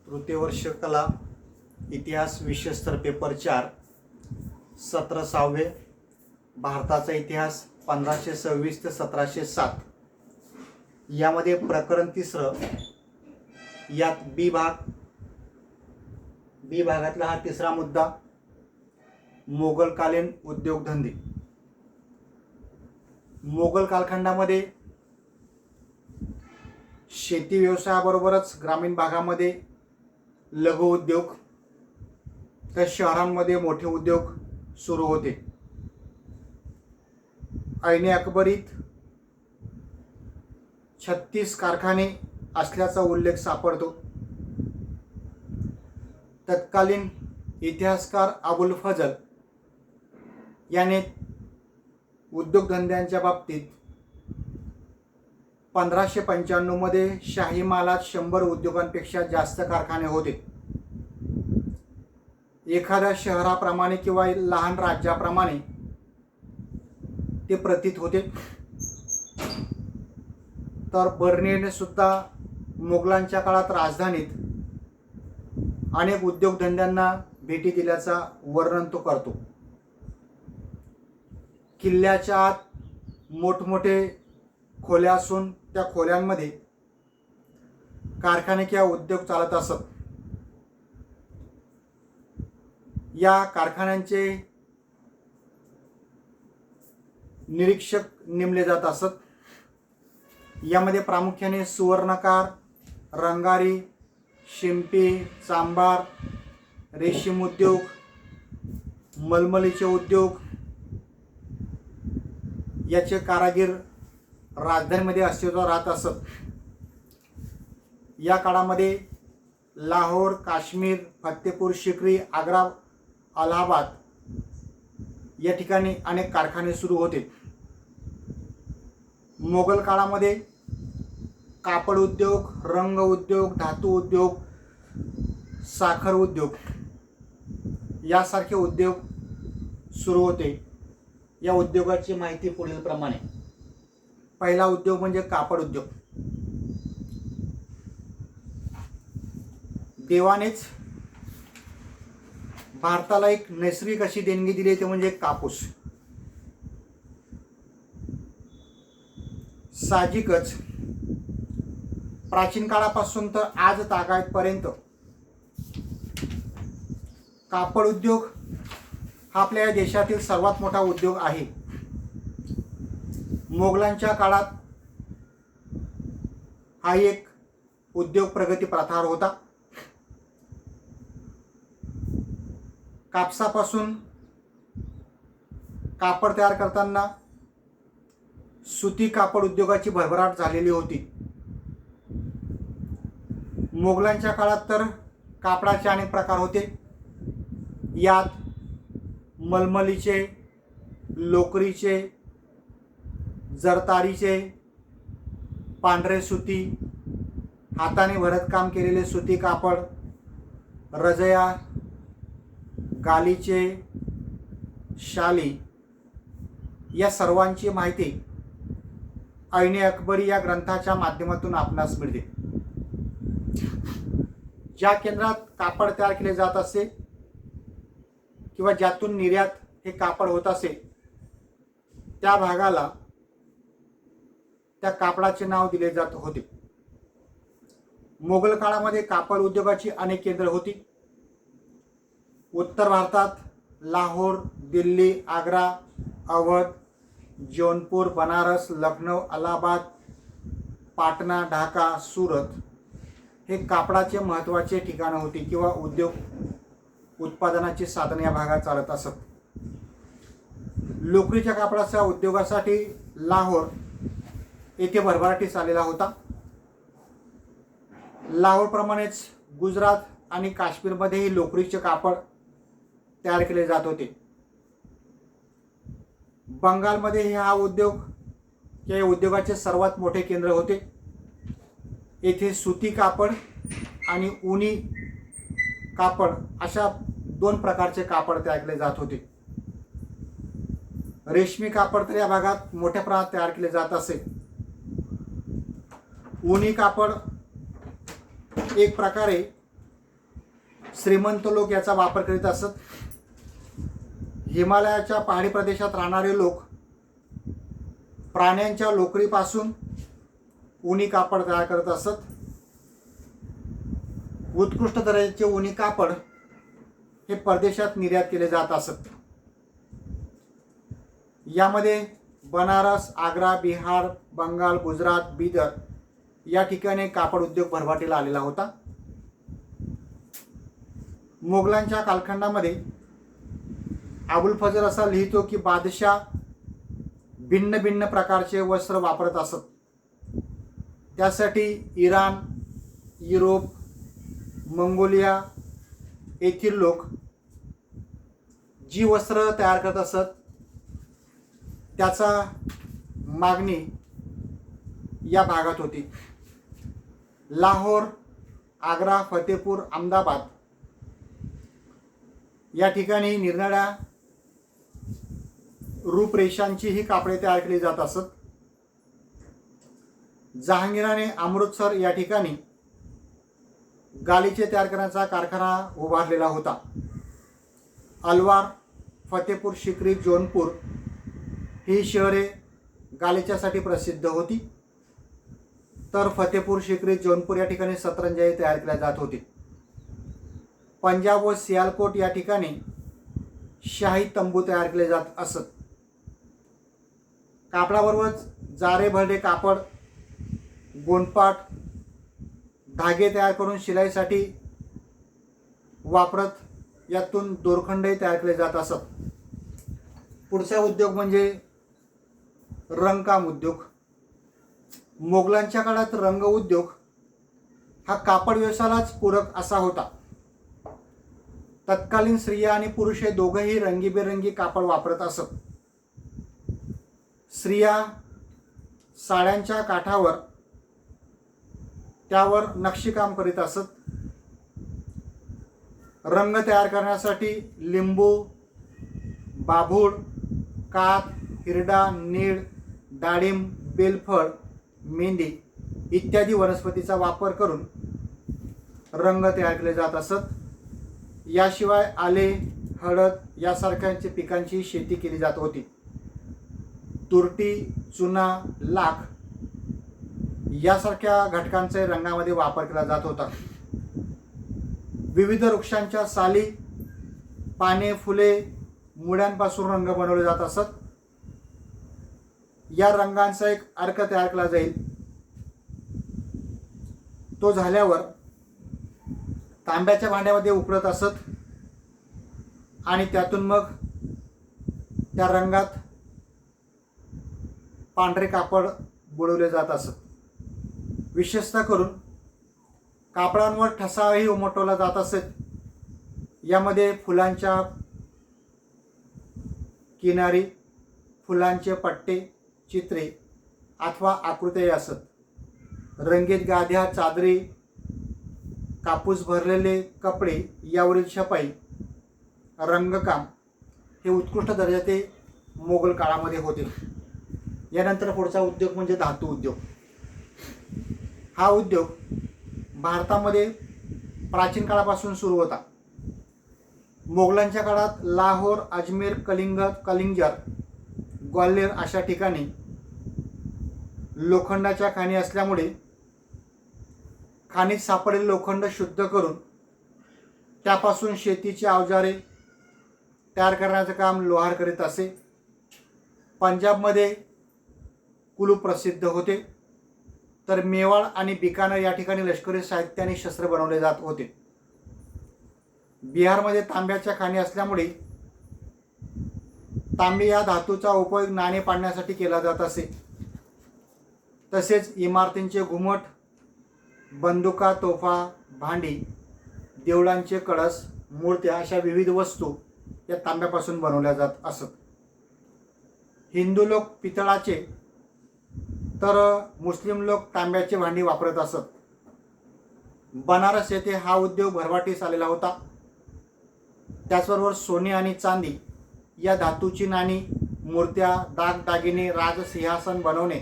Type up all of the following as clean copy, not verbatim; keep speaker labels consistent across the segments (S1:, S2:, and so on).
S1: तृतीय वर्ष कला इतिहास विषय स्तर पेपर 4 सत्र 6 भारताचा इतिहास 1526 ते 1707 यामध्ये प्रकरण 3 यात बी भागातला हा तिसरा मुद्दा मोगलकालीन उद्योगधंदे। मोगल कालखंडामध्ये शेती व्यवसायाबरोबरच ग्रामीण भागामध्ये लघु उद्योग तर शहरांमध्ये मोठे उद्योग सुरू होते। ऐने अकबरीत 36 कारखाने असल्याचा उल्लेख सापडतो। तत्कालीन इतिहासकार अबुल फजल याने उद्योगधंद्यांच्या बाबतीत 1595 मध्ये शाही मालात 100 उद्योगांपेक्षा जास्त कारखाने होते। एखाद्या शहराप्रमाणे किंवा लहान राज्याप्रमाणे ते प्रतीत होते। तर बर्नियरने सुद्धा मोगलांच्या काळात राजधानीत अनेक उद्योगधंद्यांना भेटी दिल्याचा वर्णन तो करतो। किल्ल्याच्या आत मोठमोठे खोल्या असून त्या खोल्यांमध्ये कारखाने किंवा उद्योग चालत असत। या कारखान्यांचे निरीक्षक नेमले जात असत। यामध्ये प्रामुख्याने सुवर्णकार, रंगारी, शिंपी, चांभार, रेशीम उद्योग, मलमलीचे उद्योग याचे कारागीर राजधानीमध्ये अस्तित्वात राहत असत। या काळामध्ये लाहोर, काश्मीर, फतेपूर सिक्री, आग्रा, अलाहाबाद या ठिकाणी अनेक कारखाने सुरू होते। मोगल काळामध्ये कापड उद्योग, रंग उद्योग, धातू उद्योग, साखर उद्योग यासारखे उद्योग सुरू होते। या उद्योगाची माहिती पुढील प्रमाणे। पहिला उद्योग म्हणजे कापड उद्योग। देवानेच भारताला एक नैसर्गिक अशी देणगी दिली ते म्हणजे कापूस। साहजिकच प्राचीन काळापासून तर आज तागायतपर्यंत कापड उद्योग हा आपल्या देशातील सर्वात मोठा उद्योग आहे। मोगलांच्या काळात हा एक उद्योग प्रगती प्रथावर होता। कापसापासून कापड तयार करताना सुती कापड उद्योगाची भरभराट झालेली होती। मोगलांच्या काळात तर कापडाचे अनेक प्रकार होते। यात मलमलीचे, लोकरीचे, जरतारीचे, पांढरे सुती, हाताने भरतकाम केलेले सुती कापड, रजया, गालीचे, शाली या सर्वांची माहिती ऐने अकबरी या ग्रंथाच्या माध्यमातून आपणास मिळते। ज्या केंद्रात कापड तयार केले जात असे किंवा ज्यातून निर्यात हे कापड होत असे त्या भागाला त्या कापडाचे नाव दिले जात होते। मोगल काळामध्ये कापड उद्योगाची अनेक केंद्रे होती। उत्तर भारतात लाहोर, दिल्ली, आग्रा, अवध, जौनपूर, बनारस, लखनौ, अलाहाबाद, पाटणा, ढाका, सुरत हे कापडाचे महत्त्वाचे ठिकाणं होती किंवा उद्योग उत्पादनाची साधने या भागात चालत असत। लोकरीच्या कापडाच्या उद्योगासाठी लाहोर येथे भरभराटीस आलेला होता। लाहोरप्रमाणेच गुजरात आणि काश्मीरमध्येही लोकरीचे कापड तयार केले जात होते। बंगालमध्ये हा उद्योग या उद्योगाचे सर्वात मोठे केंद्र होते। येथे सुती कापड आणि ऊनी कापड अशा दोन प्रकारचे कापड तयार केले जात होते। रेशमी कापड तर या भागात मोठ्या प्रमाणात तयार केले जात असे। ऊनी कापड एक प्रकारे श्रीमंत लोक याचा वापर करीत असत. हिमालयाच्या पहाडी प्रदेशात राहणारे लोक प्राण्यांच्या लोकरीपासून ऊनी कापड तयार करत असत. उत्कृष्ट दर्जाचे ऊनी कापड हे परदेशात निर्यात केले जात असत. यामध्ये बनारस, आग्रा, बिहार, बंगाल, गुजरात, बिदर या ठिकाणी कापड उद्योग भरभराटीला आलेला होता. मोगलांच्या कालखंडामध्ये अबुल फजल असा लिहितो की बादशाह भिन्न भिन्न प्रकारचे वस्त्र वापरत असत. त्यासाठी इराण, युरोप, मंगोलिया येथील लोक जी वस्त्र तयार करत असत त्याचा मागणी या भागात होती. लाहोर, आग्रा, फतेपूर, अहमदाबाद या ठिकाणी निरनिराळ्या रूपरेषांची ही कापडे तयार केली जात असत. जहांगीराने अमृतसर या ठिकाणी गालिचे तयार करण्याचा कारखाना उभारलेला होता. अलवार, फतेपूर सिक्री, जौनपूर ही शहरे गालिच्यासाठी प्रसिद्ध होती. तर फतेपूर सिक्री, जौनपूर या ठिकाणी सतरंजाई तयार केल्या जात होती. पंजाब व सियालकोट या ठिकाणी शाही तंबू तयार केले जात असत. कापडाबरोबरच जारे भरडे कापड, गोंडपाट, धागे तयार करून शिलाईसाठी वापरत, यातून दोरखंडही तयार केले जात असत. पुढचा उद्योग म्हणजे रंगकाम उद्योग. मोगलांच्या काळात रंग उद्योग हा कापड व्यवसायालाच पूरक असा होता. तत्कालीन स्त्रिया आणि पुरुष हे दोघेही रंगीबेरंगी कापड वापरत असत. स्त्रिया साड्यांच्या काठावर त्यावर नक्षीकाम करीत असत. रंग तयार करण्यासाठी लिंबू, बाभूळ, कात, हिरडा, नीळ, डाळिंब, बेलफळ, मेंदी इत्यादी वनस्पतीचा वापर करून रंग तयार केले जात असत. याशिवाय आले, हळद यासारख्यांच्या पिकांची शेती केली जात होती. तुरटी, चुना, लाख यासारख्या घटकांचा रंगामध्ये वापर केला जात होता. विविध वृक्षांच्या साली, पाने, फुले, मुळ्यांपासून रंग बनवले जात असत. या रंगांचा एक अर्क तयार केला जाईल. तो झाल्यावर तांब्याच्या भांड्यामध्ये उकळत असत आणि त्यातून मग त्या रंगात पांढरे कापड बुडवले जात असत. विशेषतः करून कापडांवर ठसाही उमटवला जात असत. यामध्ये फुलांच्या किनारी, फुलांचे पट्टे, चित्रे अथवा आकृत्या असत. रंगीत गाद्या, चादरी, कापूस भरलेले कपडे यावरील छपाई, रंगकाम हे उत्कृष्ट दर्जाचे मोगल काळामध्ये होते. यानंतर पुढचा उद्योग म्हणजे धातू उद्योग. हा उद्योग भारतामध्ये प्राचीन काळापासून सुरू होता. मोगलांच्या काळात लाहोर, अजमेर, कलिंजर, ग्वाल्हेर अशा ठिकाणी लोखंडाच्या खाणी असल्यामुळे खाणीत सापडलेले लोखंड शुद्ध करून त्यापासून शेतीची अवजारे तयार करण्याचं काम लोहार करीत असे. पंजाबमध्ये कुलू प्रसिद्ध होते. तर मेवाड आणि बिकानेर या ठिकाणी लष्करी साहित्य आणि शस्त्र बनवले जात होते. बिहारमध्ये तांब्याच्या खाणी असल्यामुळे तांबे या धातूचा उपयोग नाणे पाडण्यासाठी केला जात असे. तसेच इमारतींचे घुमट, बंदुका, तोफा, भांडी, देवळांचे कळस, मूर्त्या अशा विविध वस्तू या तांब्यापासून बनवल्या जात असत. हिंदू लोक पितळाचे तर मुस्लिम लोक तांब्याचे भांडी वापरत असत. बनारस येथे हा उद्योग भरभराटीस आलेला होता. त्याचबरोबर सोने आणि चांदी या धातूची नाणी, मूर्त्या, दागिने, राजसिंहासन बनवणे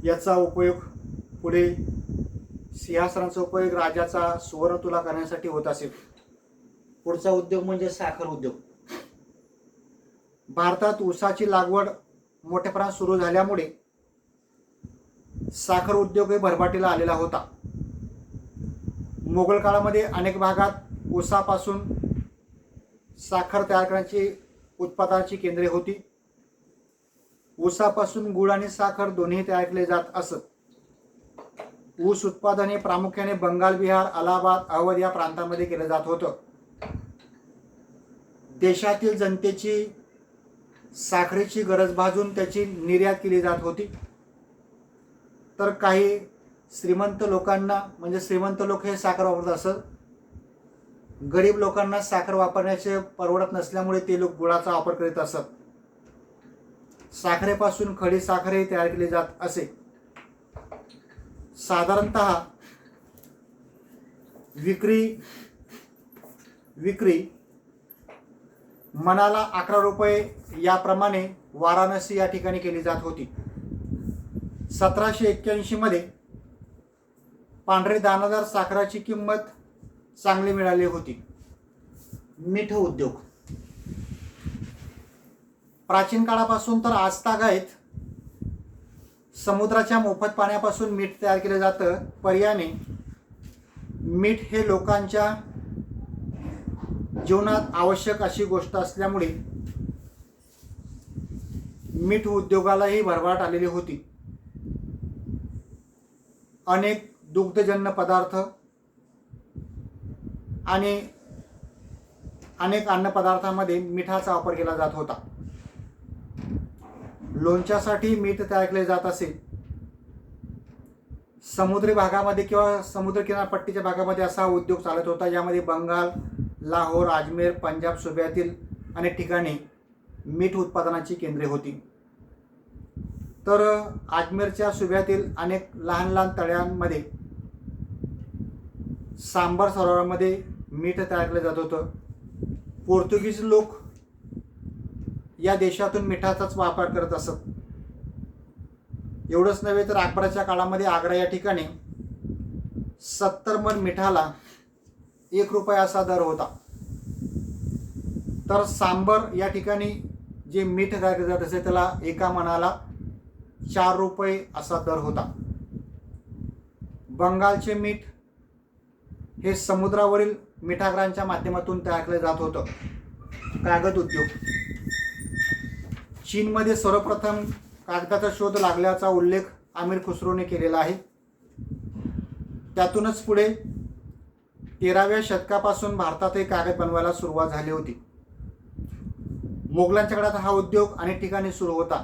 S1: याचा उपयोग पुढे सिंहासनाचा उपयोग राजाचा सुवर्ण तुला करण्यासाठी होत असे. पुढचा उद्योग म्हणजे साखर उद्योग. भारतात ऊसाची लागवड मोठ्या प्रमाणात सुरू झाल्यामुळे साखर उद्योगही भरभराटीला आलेला होता. मोगल काळामध्ये अनेक भागात ऊसापासून साखर तयार करण्याची उत्पादनाची केंद्रे होती. ऊसापासून गुळ आणि साखर दोन्ही तयार केले जात असत. ऊस उत्पादन हे प्रामुख्याने बंगाल, बिहार, अलाहाबाद, अवध या प्रांतांमध्ये केलं जात होतं. देशातील जनतेची साखरेची गरज भाजून त्याची निर्यात केली जात होती. तर काही श्रीमंत लोकांना, म्हणजे श्रीमंत लोक हे साखर वापरत असत, गरीब लोकांना साखर वापरण्याचे परवडत नसल्यामुळे ते लोक गुळाचा वापर करीत असत. साखरेपासून खडी साखरही तयार केली जात असे. साधारणतः विक्री मनाला 11 रुपये याप्रमाणे वाराणसी या ठिकाणी केली जात होती. 1781 मध्ये पांढरे दाणादार साखराची किंमत चांगली मिळाली होती. मीठ उद्योग प्राचीन काळापासून तर आजतागायत समुद्राच्या मोफत पाण्यापासून मीठ तयार केलं जातं. पर्यायाने मीठ हे लोकांच्या जीवनात आवश्यक अशी गोष्ट असल्यामुळे मीठ उद्योगालाही भरभराट आलेली होती. अनेक दुग्धजन्य पदार्थ आणि अनेक अन्नपदार्थांमध्ये मिठाचा वापर केला जात होता. लोणच्यासाठी मीठ तयार केले जात असे. समुद्री भागामध्ये किंवा समुद्र किनारपट्टीच्या भागामध्ये असा उद्योग चालत होता, यामध्ये बंगाल, लाहोर, अजमेर, पंजाब सुब्यातील अनेक ठिकाणी मीठ उत्पादनाची केंद्रे होती. तर अजमेरच्या सुब्यातील अनेक लहान लहान तळ्यांमध्ये सांबर सरोवरामध्ये मीठ तयार केलं जात होतं. पोर्तुगीज लोक या देशातून मिठाचाच वापर करत असत. एवढंच नव्हे तर अकबराच्या काळामध्ये आग्रा या ठिकाणी 70 मन मिठाला 1 रुपया असा दर होता. तर सांबर या ठिकाणी जे मीठ तयार केले जात असे त्याला एका मनाला 4 रुपये असा दर होता. बंगालचे मीठ हे समुद्रावरील मिठागरांच्या माध्यमातून तयार केले जात होतं. कागद उद्योग चीनमध्ये सर्वप्रथम कागदाचा शोध लागल्याचा उल्लेख अमीर खुसरोने केलेला आहे. त्यातूनच पुढे 13व्या शतकापासून भारतातही कागद बनवायला सुरुवात झाली होती. मोगलांच्या काळात हा उद्योग अनेक ठिकाणी सुरू होता.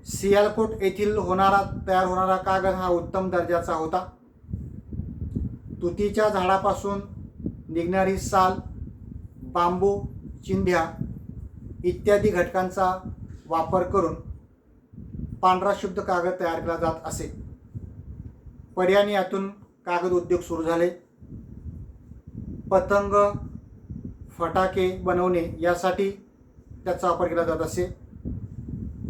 S1: सियालकोट येथील तयार होणारा कागद हा उत्तम दर्जाचा होता. तुतीच्या झाडापासून निघणारी साल, बांबू, चिंध्या इत्यादी घटकांचा वापर करून पांढरा शुद्ध कागद तयार केला जात असे. पर्यायाने यातून कागद उद्योग सुरू झाले. पतंग, फटाके बनवणे यासाठी त्याचा वापर केला जात असे.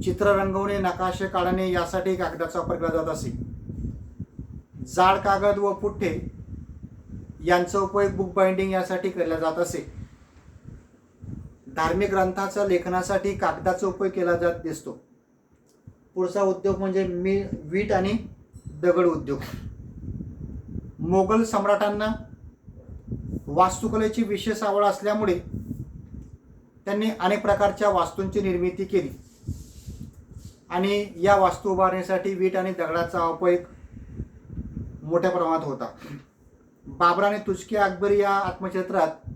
S1: चित्र रंगवणे, नकाशे काढणे यासाठी कागदाचा वापर केला जात असे. जाड कागद व पुठ्ठे यांचा उपयोग बुक बाइंडिंग यासाठी केला जात असे. धार्मिक ग्रंथाच्या लेखनासाठी कागदाचा उपयोग केला जात दिसतो. पुढचा उद्योग म्हणजे वीट आणि दगड उद्योग. मोगल सम्राटांना वास्तुकलेची विशेष आवड असल्यामुळे त्यांनी अनेक प्रकारच्या वास्तूंची निर्मिती केली आणि या वास्तू उभारण्यासाठी वीट आणि दगडाचा उपयोग मोठ्या प्रमाणात होता. बाबराने तुझके अकबरी या आत्मचरित्रात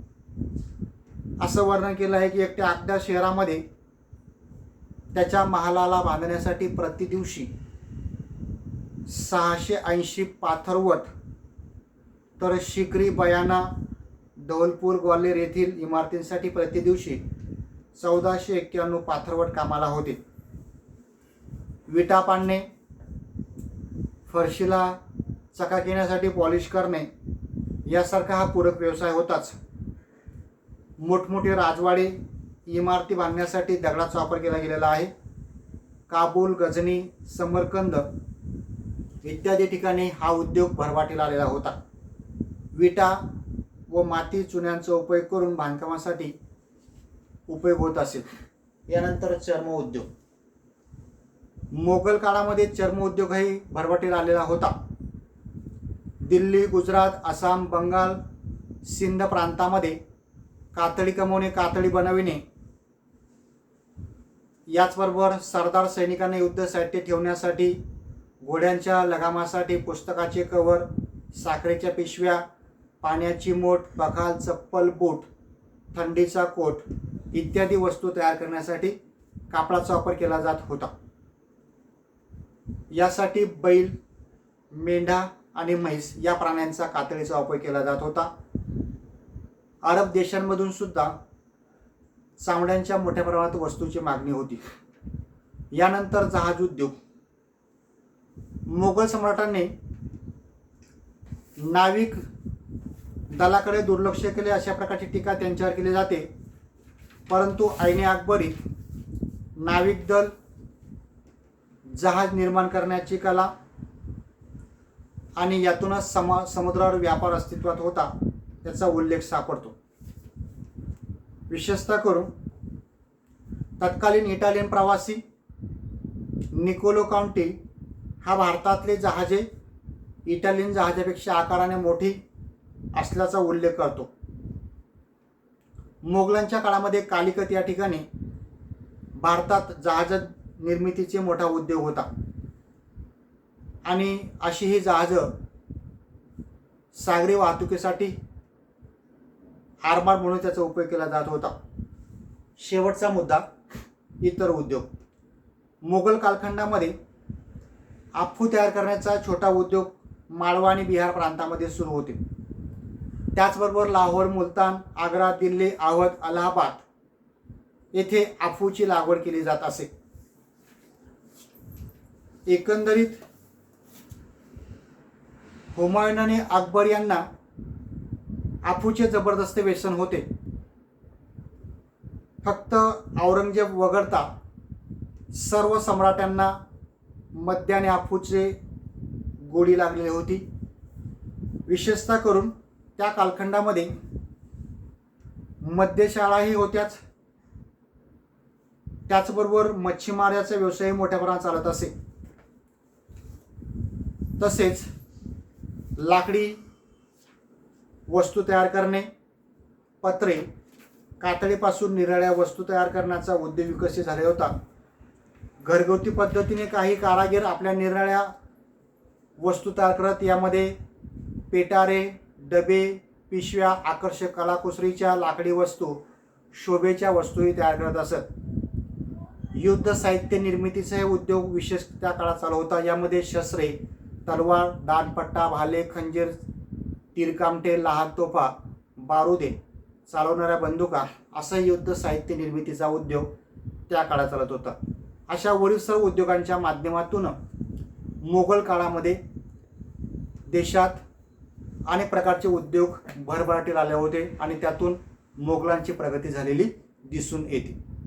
S1: असं वर्णन केलं आहे की एकट्या अकदा शहरामध्ये त्याच्या महालाला बांधण्यासाठी प्रति दिवशी 680 पाथरवट, तर शिकरी, बयाना, धौलपूर, ग्वाल्हेर येथील इमारतींसाठी प्रति दिवशी 1491 पाथरवट कामाला होते. विटा पाडणे, फरशीला चकाक येण्यासाठी पॉलिश करणे यासारखा हा पूरक व्यवसाय होताच. मोठमोठे राजवाडे, इमारती बांधण्यासाठी दगडाचा वापर केला गेलेला आहे. काबूल, गझनी, समरकंद इत्यादी ठिकाणी हा उद्योग भरभराटीला आलेला होता. विटा व माती चुन्यांचा उपयोग करून बांधकामासाठी उपयोग होत असे. यानंतर चर्म उद्योग. मोगल काळामध्ये चर्म उद्योगही भरभराटीला आलेला होता. दिल्ली, गुजरात, आसाम, बंगाल, सिंध प्रांतामध्ये कातडी कमवणे, कातडी बनविणे, याचबरोबर सरदार सैनिकांना युद्ध साहित्य ठेवण्यासाठी, घोड्यांच्या लगामासाठी पुस्तकाचे कव्हर, साखरेच्या पिशव्या, पाण्याची मोट, बखाल, चप्पल, बूट, थंडीचा कोट इत्यादी वस्तू तयार करण्यासाठी कापडाचा वापर केला जात होता. यासाठी बैल, मेंढा आणि म्हैस या प्राण्यांचा कातडीचा वापर केला जात होता. अरब देशांमधून सुद्धा चामड्यांच्या मोठ्या प्रमाणात वस्तूची मागणी होती. यानंतर जहाज उद्योग. मोगल सम्राटांनी नाविक दलाकडे दुर्लक्ष केले अशा प्रकारची टीका त्यांच्यावर केली जाते. परंतु ऐने अकबरी नाविक दल, जहाज निर्माण करण्याची कला आणि यातूनच समुद्रावर व्यापार अस्तित्वात होता याचा उल्लेख सापडतो. विशेषतः करून तत्कालीन इटालियन प्रवासी निकोलो काउंटी हा भारतातले जहाजे इटालियन जहाजापेक्षा आकाराने मोठी असल्याचा उल्लेख करतो. मोगलांच्या काळामध्ये कालिकत या ठिकाणी भारतात जहाज निर्मितीचे मोठा उद्योग होता आणि अशी ही जहाजं सागरी वाहतुकीसाठी आरमार म्हणून त्याचा उपयोग केला जात होता. शेवटचा मुद्दा इतर उद्योग. मोगल कालखंडामध्ये अफू तयार करण्याचा छोटा उद्योग माळवा आणि बिहार प्रांतामध्ये सुरू होते. त्याचबरोबर लाहोर, मुलतान, आग्रा, दिल्ली, अवध, अलाहाबाद येथे अफूची लागवड केली जात असे. एकंदरीत हुमायून आणि अकबर यांना अफूचे जबरदस्त व्यसन होते. फक्त औरंगजेब वगळता सर्व सम्राटांना मद्य आणि अफूचे गोडी लागलेली होती. विशेषतः करून त्या कालखंडामध्ये मद्यशाळाही होत्याच. त्याचबरोबर मच्छीमाराचा व्यवसाय मोठ्या प्रमाणात चालत असे. तसेच लाकडी वस्तू तयार करणे, पत्रे, कातडीपासून निराळ्या वस्तू तयार करण्याचा उद्योग विकसित झाला होता. घरगुती पद्धतीने काही कारागीर आपल्या निराळ्या वस्तू तयार करत यामध्ये पेटारे, डबे, पिशव्या, आकर्षक कलाकुसरीच्या लाकडी वस्तू, शोभेच्या वस्तूही तयार करत असत. युद्ध साहित्य निर्मितीचा हे उद्योग विशेष त्या काळात चालू होता. यामध्ये शस्त्रे, तलवार, दानपट्टा, भाले, खंजीर, तीरकामठे, लहान तोफा, बारुदे, चालवणाऱ्या बंदुका असा युद्ध साहित्य निर्मितीचा उद्योग त्या काळात चालत होता. अशा वरील सर्व उद्योगांच्या माध्यमातून मोगल काळामध्ये देशात अनेक प्रकारचे उद्योग भरभराटीला आले होते आणि त्यातून मोगलांची प्रगती झालेली दिसून येते.